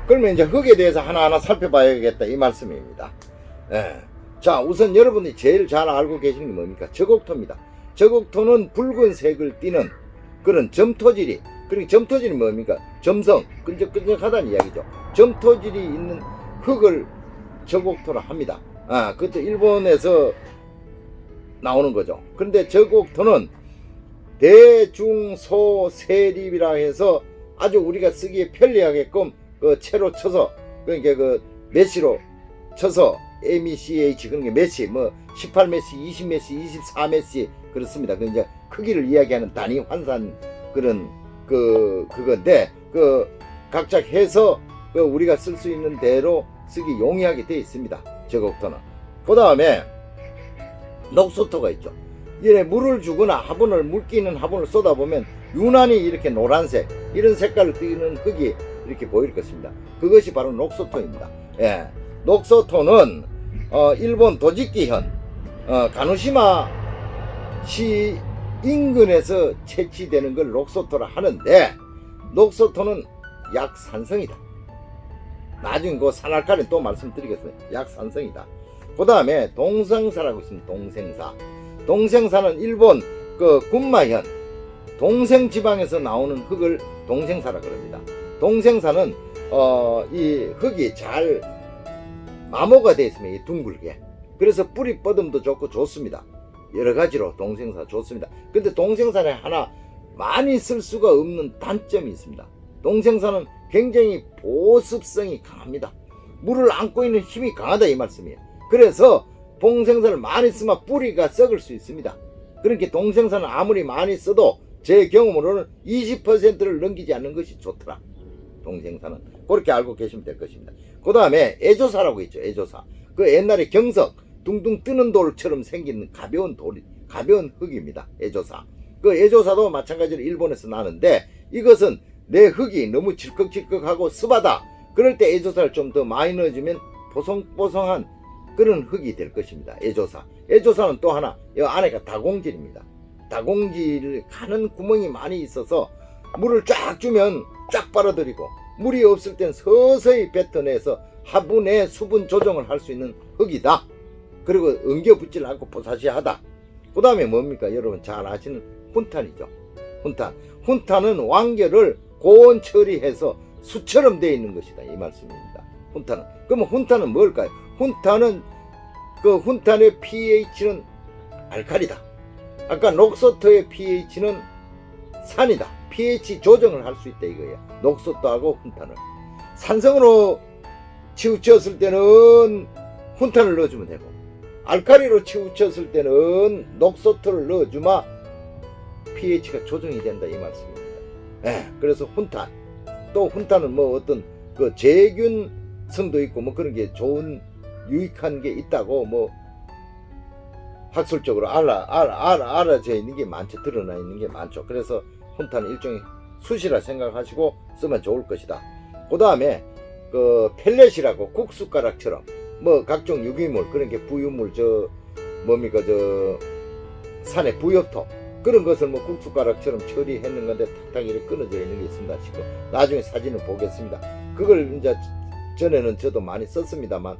그러면 이제 흙에 대해서 하나하나 살펴봐야겠다 이 말씀입니다. 예. 자, 우선 여러분이 제일 잘 알고 계시는 게 뭡니까? 저곡토입니다. 저곡토는 붉은색을 띠는 그런 점토질이, 그리고 점토질이 뭡니까? 점성, 끈적끈적하다는 이야기죠. 점토질이 있는 흙을 저곡토라 합니다. 아, 그것도 일본에서 나오는 거죠. 그런데 저곡토는 대중소세립이라 해서 아주 우리가 쓰기에 편리하게끔 그 채로 쳐서, 그러니까 그 메시로 쳐서 MECH, 그런 게 메시, 뭐 18메시, 20메시, 24메시 그렇습니다. 그 이제 크기를 이야기하는 단위 환산 그런 그건데, 그 각자 해서 그 우리가 쓸 수 있는 대로 쓰기 용이하게 되어 있습니다. 저곡토는. 그 다음에 녹소토가 있죠. 이래 물을 주거나 화분을, 물기 있는 화분을 쏟아보면 유난히 이렇게 노란색, 이런 색깔을 띠는 흙이 이렇게 보일 것입니다. 그것이 바로 녹소토입니다. 예. 녹소토는 일본 도지키현 가노시마 시 인근에서 채취되는 걸 녹소토라 하는데, 녹소토는 약산성이다. 나중에 그 산알칼린 또 말씀드리겠습니다. 약산성이다. 그 다음에 동생사라고 있습니다. 동생사. 동생사는 일본 그 군마현 동생지방에서 나오는 흙을 동생사라 그럽니다. 동생사는 이 흙이 잘 마모가 되어 있으면 이 둥글게, 그래서 뿌리 뻗음도 좋고 좋습니다. 여러 가지로 동생사 좋습니다. 근데 동생사는 하나 많이 쓸 수가 없는 단점이 있습니다. 동생사는 굉장히 보습성이 강합니다. 물을 안고 있는 힘이 강하다 이 말씀이에요. 그래서 동생사를 많이 쓰면 뿌리가 썩을 수 있습니다. 그렇게 동생사는 아무리 많이 써도 제 경험으로는 20%를 넘기지 않는 것이 좋더라. 동생사는 그렇게 알고 계시면 될 것입니다. 그 다음에 애조사라고 있죠. 애조사. 그 옛날에 경석 둥둥 뜨는 돌처럼 생긴 가벼운 흙입니다. 애조사. 그 애조사도 마찬가지로 일본에서 나는데, 이것은 내 흙이 너무 질컥질컥하고 습하다, 그럴 때 애조사를 좀 더 많이 넣어주면 보송보송한 그런 흙이 될 것입니다. 애조사. 애조사는 또 하나, 이 안에가 다공질입니다. 다공질을 가는 구멍이 많이 있어서 물을 쫙 주면 쫙 빨아들이고, 물이 없을 땐 서서히 뱉어내서 화분의 수분 조정을 할 수 있는 흙이다. 그리고 엉겨붙질 않고 보사시하다. 그 다음에 뭡니까? 여러분 잘 아시는 훈탄이죠. 훈탄. 훈탄은 완결을 고온 처리해서 수처럼 되어 있는 것이다 이 말씀입니다. 훈탄은. 그러면 훈탄은 뭘까요? 훈탄은 그 훈탄의 pH는 알칼리다. 아까 녹소토의 pH는 산이다. pH 조정을 할 수 있다 이거예요. 녹소토하고 훈탄을. 산성으로 치우쳤을 때는 훈탄을 넣어주면 되고, 알칼리로 치우쳤을 때는 녹소토를 넣어주면 pH가 조정이 된다 이 말씀입니다. 예, 그래서 훈탄. 또 훈탄은 뭐 어떤 그 제균성도 있고 뭐 그런 게 좋은 유익한 게 있다고 뭐 학술적으로 알아져 있는 게 많죠. 드러나 있는 게 많죠. 그래서 훈탄은 일종의 숯이라 생각하시고 쓰면 좋을 것이다. 그 다음에 그 펠렛이라고 국숟가락처럼 뭐 각종 유기물, 그런 게 부유물, 뭡니까 산의 부엽토, 그런 것을 뭐 국숟가락처럼 처리했는 건데 탁탁 이렇게 끊어져 있는 게 있습니다. 지금 나중에 사진을 보겠습니다. 그걸 이제 전에는 저도 많이 썼습니다만,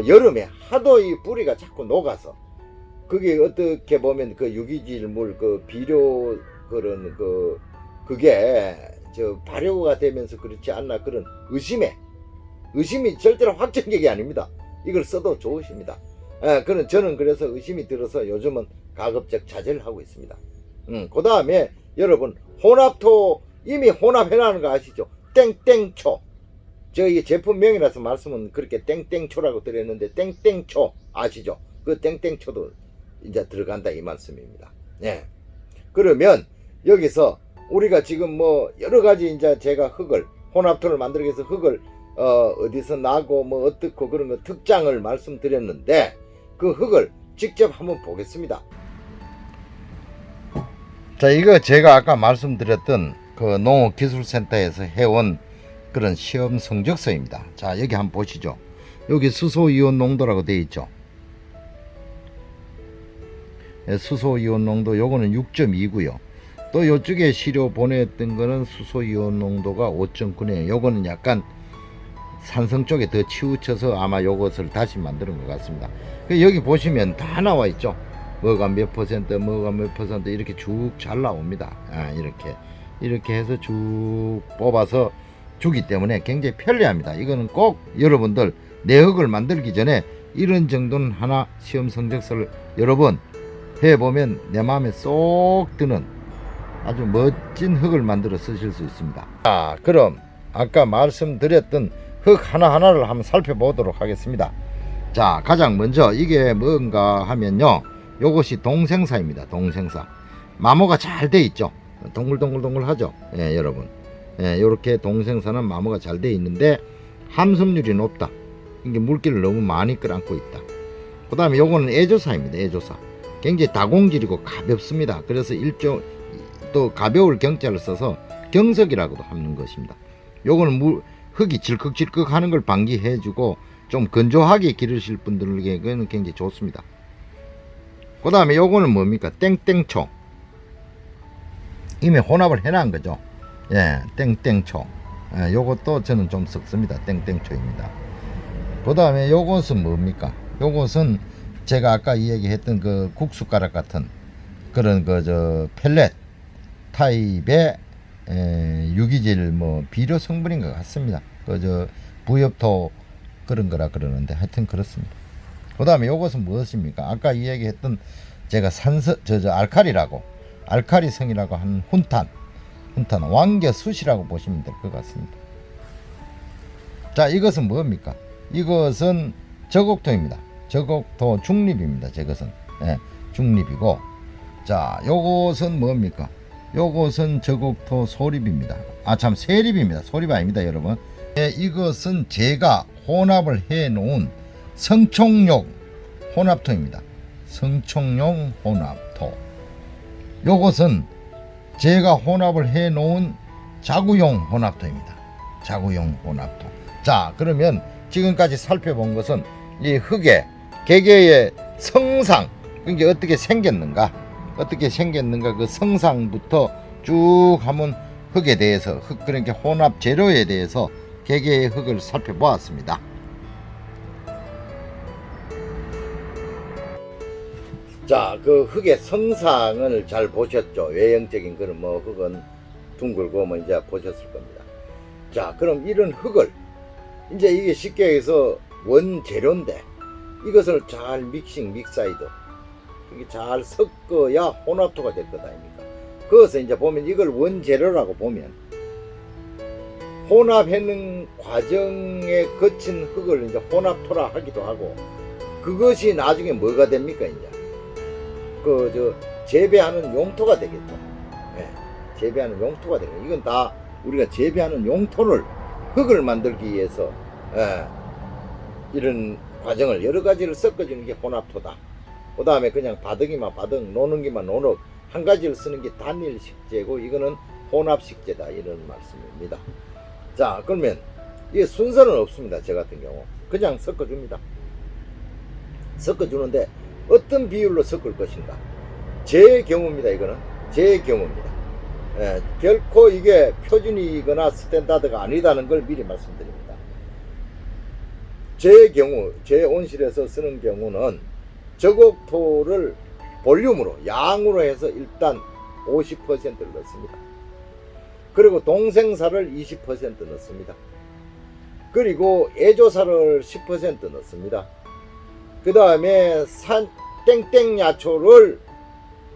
여름에 하도 이 뿌리가 자꾸 녹아서, 그게 어떻게 보면 그 유기질물, 그 비료, 그런 그게 발효가 되면서 그렇지 않나, 그런 의심이 절대로 확정적이 아닙니다. 이걸 써도 좋으십니다. 저는 그래서 의심이 들어서 요즘은 가급적 자제를 하고 있습니다. 그 다음에 여러분 혼합토 이미 혼합해라는 거 아시죠? 땡땡초. 이게 제품명이라서 말씀은 그렇게 땡땡초라고 드렸는데, 땡땡초 아시죠? 그 땡땡초도 이제 들어간다 이 말씀입니다. 네. 그러면 여기서 우리가 지금 뭐 여러 가지 이제 제가 혼합토를 만들기 위해서 흙을 어디서 나고 뭐 어떻고 그런 거 특장을 말씀드렸는데, 그 흙을 직접 한번 보겠습니다. 자, 이거 제가 아까 말씀드렸던 그 농업기술센터에서 해온 그런 시험 성적서입니다. 자, 여기 한번 보시죠. 여기 수소이온 농도라고 되어 있죠. 수소이온 농도 요거는 6.2고요. 또 요쪽에 시료 보냈던 거는 수소이온 농도가 5.9네요. 요거는 약간 산성 쪽에 더 치우쳐서 아마 요것을 다시 만드는 것 같습니다. 여기 보시면 다 나와 있죠. 뭐가 몇 퍼센트, 뭐가 몇 퍼센트 이렇게 쭉 잘 나옵니다. 이렇게 해서 쭉 뽑아서 주기 때문에 굉장히 편리합니다. 이거는 꼭 여러분들 내흙을 만들기 전에 이런 정도는 하나 시험 성적서를 여러 번 해보면 내 마음에 쏙 드는 아주 멋진 흙을 만들어 쓰실 수 있습니다. 자, 그럼 아까 말씀드렸던 흙 하나하나를 한번 살펴보도록 하겠습니다. 자, 가장 먼저 이게 뭔가 하면요, 요것이 동생사입니다. 동생사. 마모가 잘 돼 있죠. 동글동글 하죠. 예, 여러분. 예, 요렇게 동생사는 마모가 잘 돼 있는데 함섬률이 높다. 이게 물기를 너무 많이 끌어안고 있다. 그 다음에 요거는 애조사입니다. 애조사. 굉장히 다공질이고 가볍습니다. 그래서 또 가벼울 경자를 써서 경석이라고도 하는 것입니다. 요거는 흙이 질컥질컥 하는 걸 방지해주고 좀 건조하게 기르실 분들에게는 굉장히 좋습니다. 그 다음에 요거는 뭡니까? 땡땡초. 이미 혼합을 해놓은 거죠. 예, 땡땡초. 예, 요것도 저는 좀 썩습니다. 땡땡초입니다. 그 다음에 요것은 뭡니까? 요것은 제가 아까 이야기했던 그 국숫가락 같은 그런 펠렛 타입의 유기질 비료 성분인 것 같습니다. 부엽토 그런 거라 그러는데 하여튼 그렇습니다. 그 다음에 요것은 무엇입니까? 아까 이야기했던 제가 알칼리라고, 알칼리성이라고 하는 훈탄 왕겨숯이라고 보시면 될 것 같습니다. 자, 이것은 뭡니까? 이것은 저곡토입니다. 저곡토 중립입니다. 저것은 중립이고, 자, 요것은 뭡니까? 요것은 저곡토 소립입니다. 세립입니다. 소립 아닙니다, 여러분. 이것은 제가 혼합을 해 놓은 성총용 혼합토입니다. 성총용 혼합토. 요것은 제가 혼합을 해 놓은 자구용 혼합토입니다. 자구용 혼합토. 자, 그러면 지금까지 살펴본 것은 이 흙의 개개의 성상, 그게 어떻게 생겼는가 그 성상부터 쭉 한번 흙에 대해서, 그러니까 혼합 재료에 대해서 개개의 흙을 살펴보았습니다. 자, 그 흙의 성상을 잘 보셨죠? 외형적인 그런 흙은 둥글고 이제 보셨을 겁니다. 자, 그럼 이런 흙을 이제 이게 쉽게 해서 원재료인데 이것을 잘 믹사이드 이게 잘 섞어야 혼합토가 될 것 아닙니까? 그것을 이제 보면 이걸 원재료라고 보면 혼합하는 과정에 거친 흙을 이제 혼합토라 하기도 하고, 그것이 나중에 뭐가 됩니까? 이제 재배하는 용토가 되겠죠. 재배하는 용토가 되겠죠. 이건 다 우리가 재배하는 용토를 흙을 만들기 위해서 이런 과정을 여러 가지를 섞어주는 게 혼합토다. 그 다음에 그냥 바득이만 바득, 노는기만 노는 한 가지를 쓰는 게 단일식재고, 이거는 혼합식재다, 이런 말씀입니다. 자, 그러면 이게 순서는 없습니다. 저 같은 경우 그냥 섞어줍니다. 섞어주는데 어떤 비율로 섞을 것인가, 제 경우입니다. 이거는 제 경우입니다. 결코 이게 표준이거나 스탠다드가 아니다는 걸 미리 말씀드립니다. 제 경우, 제 온실에서 쓰는 경우는 저곡토를 볼륨으로, 양으로 해서 일단 50%를 넣습니다. 그리고 동생사를 20% 넣습니다. 그리고 애조사를 10% 넣습니다. 그 다음에 땡땡야초를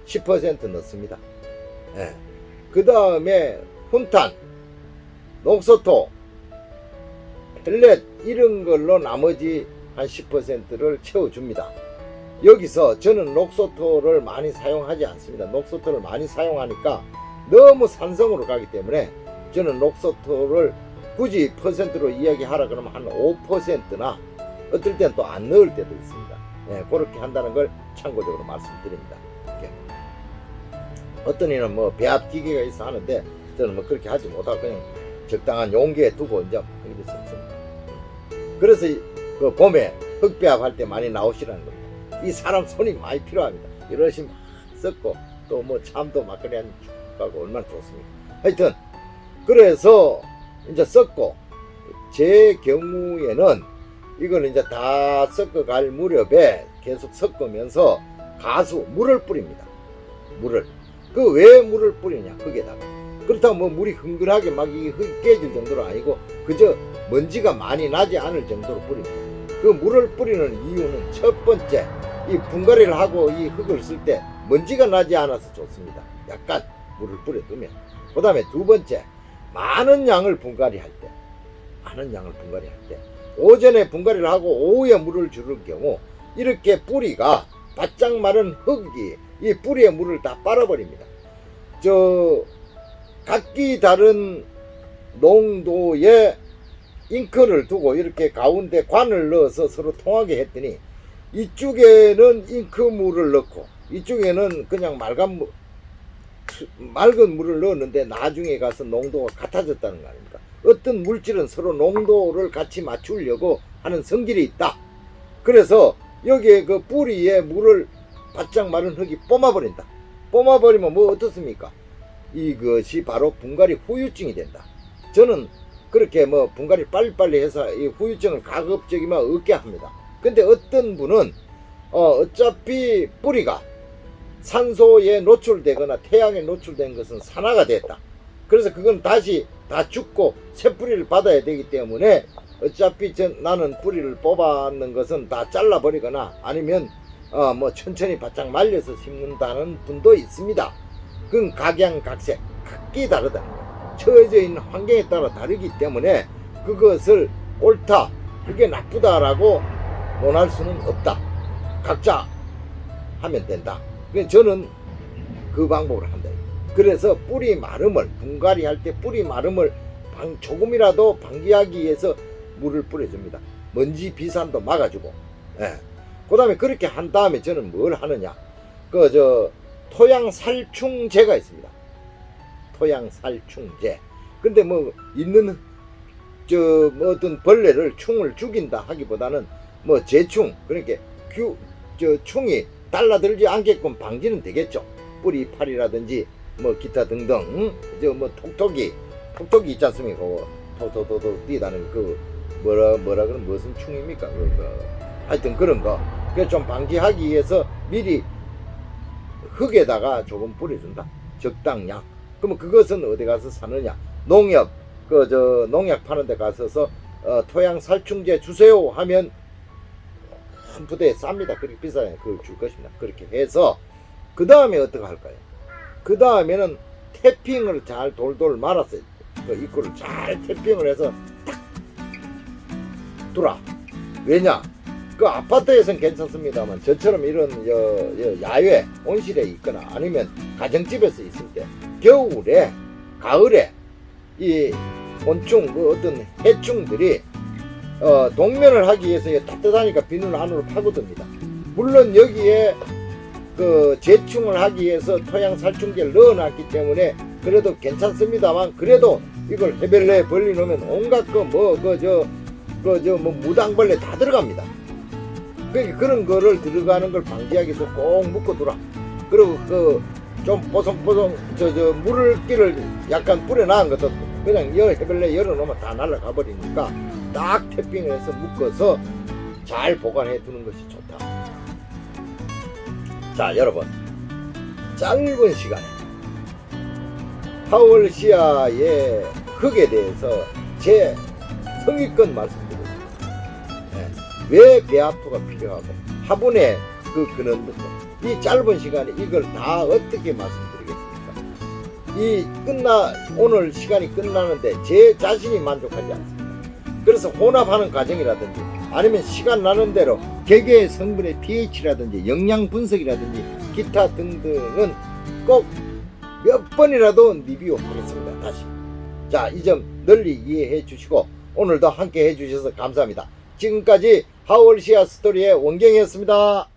10% 넣습니다. 그 다음에 훈탄, 녹소토, 펠렛 이런 걸로 나머지 한 10%를 채워줍니다. 여기서 저는 녹소토를 많이 사용하지 않습니다. 녹소토를 많이 사용하니까 너무 산성으로 가기 때문에 저는 녹소토를 굳이 퍼센트로 이야기하라 그러면 한 5%나 어떨 땐 또 안 넣을 때도 있습니다. 그렇게 한다는 걸 참고적으로 말씀드립니다. 어떤 이는 배합 기계가 있어 하는데 저는 그렇게 하지 못하고 그냥 적당한 용기에 두고 이제 이렇게 썼습니다. 그래서 그 봄에 흙배합할 때 많이 나오시라는 겁니다. 이 사람 손이 많이 필요합니다. 이러시 막 섞고 또 참도 막걸리 한 하고 얼마나 좋습니까? 하여튼 그래서 이제 섞고 제 경우에는 이걸 이제 다 섞어갈 무렵에 계속 섞으면서 가수 물을 뿌립니다. 물을. 그 왜 물을 뿌리냐, 흙에다가. 그렇다고 뭐 물이 흥건하게 막 이 흙이 깨질 정도로 아니고 그저 먼지가 많이 나지 않을 정도로 뿌립니다. 그 물을 뿌리는 이유는 첫 번째, 이 분갈이를 하고 이 흙을 쓸 때 먼지가 나지 않아서 좋습니다. 약간 물을 뿌려두면. 그 다음에 두 번째, 많은 양을 분갈이 할 때, 오전에 분갈이를 하고 오후에 물을 주는 경우 이렇게 뿌리가 바짝 마른 흙이 이 뿌리의 물을 다 빨아버립니다. 각기 다른 농도의 잉크를 두고 이렇게 가운데 관을 넣어서 서로 통하게 했더니 이쪽에는 잉크물을 넣고 이쪽에는 그냥 맑은 물을 넣었는데 나중에 가서 농도가 같아졌다는 거 아닙니까? 어떤 물질은 서로 농도를 같이 맞추려고 하는 성질이 있다. 그래서 여기에 그 뿌리에 물을 바짝 마른 흙이 뿜어버린다. 뿜어버리면 뭐 어떻습니까? 이것이 바로 분갈이 후유증이 된다. 저는 그렇게 뭐 분갈이 빨리빨리 해서 이 후유증을 가급적이면 얻게 합니다. 근데 어떤 분은 어차피 뿌리가 산소에 노출되거나 태양에 노출된 것은 산화가 됐다. 그래서 그건 다시 다 죽고 새 뿌리를 받아야 되기 때문에 어차피 나는 뿌리를 뽑아놓는 것은 다 잘라버리거나 아니면 뭐 천천히 바짝 말려서 심는다는 분도 있습니다. 그건 각양각색 각기 다르다는 거예요. 처해져 있는 환경에 따라 다르기 때문에 그것을 옳다, 그게 나쁘다라고 논할 수는 없다. 각자 하면 된다. 저는 그 방법을 한다. 그래서 뿌리 마름을 분갈이 할 때 뿌리 마름을 조금이라도 방지하기 위해서 물을 뿌려줍니다. 먼지 비산도 막아주고. 예. 그 다음에 그렇게 한 다음에 저는 뭘 하느냐, 토양 살충제가 있습니다. 토양 살충제. 근데 뭐 있는 뭐 어떤 벌레를 충을 죽인다 하기보다는 뭐 제충, 그러니까 충이 달라들지 않게끔 방지는 되겠죠. 뿌리 팔이라든지 뭐 기타 등등. 뭐 톡톡이 있지 않습니까? 톡톡톡 뛰다는 그 뭐라 그러면 무슨 충입니까? 하여튼 그런 거. 그래서 좀 방지하기 위해서 미리 흙에다가 조금 뿌려준다. 적당량. 그러면 그것은 어디 가서 사느냐? 농협 농약 파는 데 가서서 토양 살충제 주세요 하면 한 부대에 쌉니다. 그렇게 비싸요. 그걸 줄 것입니다. 그렇게 해서 그 다음에 어떻게 할까요? 그 다음에는 태핑을 잘 돌돌 말았어요. 그 입구를 잘 태핑을 해서 탁 두라. 왜냐? 그 아파트에서는 괜찮습니다만 저처럼 이런 야외 온실에 있거나 아니면 가정집에서 있을 때 겨울에 가을에 이 곤충 어떤 해충들이 동면을 하기 위해서 따뜻하니까 비늘 안으로 파고듭니다. 물론 여기에 그 제충을 하기 위해서 토양 살충제를 넣어놨기 때문에 그래도 괜찮습니다만 그래도 이걸 해벨레 벌리 놓으면 온갖 뭐 무당벌레 다 들어갑니다. 그런 거를 들어가는 걸 방지하기 위해서 꼭 묶어두라. 그리고 좀 뽀송뽀송 물기를 약간 뿌려놔은 것도 그냥 해벨레 열어놓으면 다 날아가 버리니까 딱 태핑을 해서 묶어서 잘 보관해 두는 것이 좋다. 자, 여러분, 짧은 시간에 하월시아의 흙에 대해서 제 성의껏 말씀드렸습니다. 왜 배합토가 필요하고 화분의 그 근원부터 이 짧은 시간에 이걸 다 어떻게 말씀드리겠습니까? 오늘 시간이 끝나는데 제 자신이 만족하지 않습니다. 그래서 혼합하는 과정이라든지 아니면 시간 나는 대로 개개의 성분의 pH라든지 영양 분석이라든지 기타 등등은 꼭 몇 번이라도 리뷰 하겠습니다. 다시. 자, 이 점 널리 이해해 주시고 오늘도 함께 해 주셔서 감사합니다. 지금까지 하월시아 스토리의 원경이었습니다.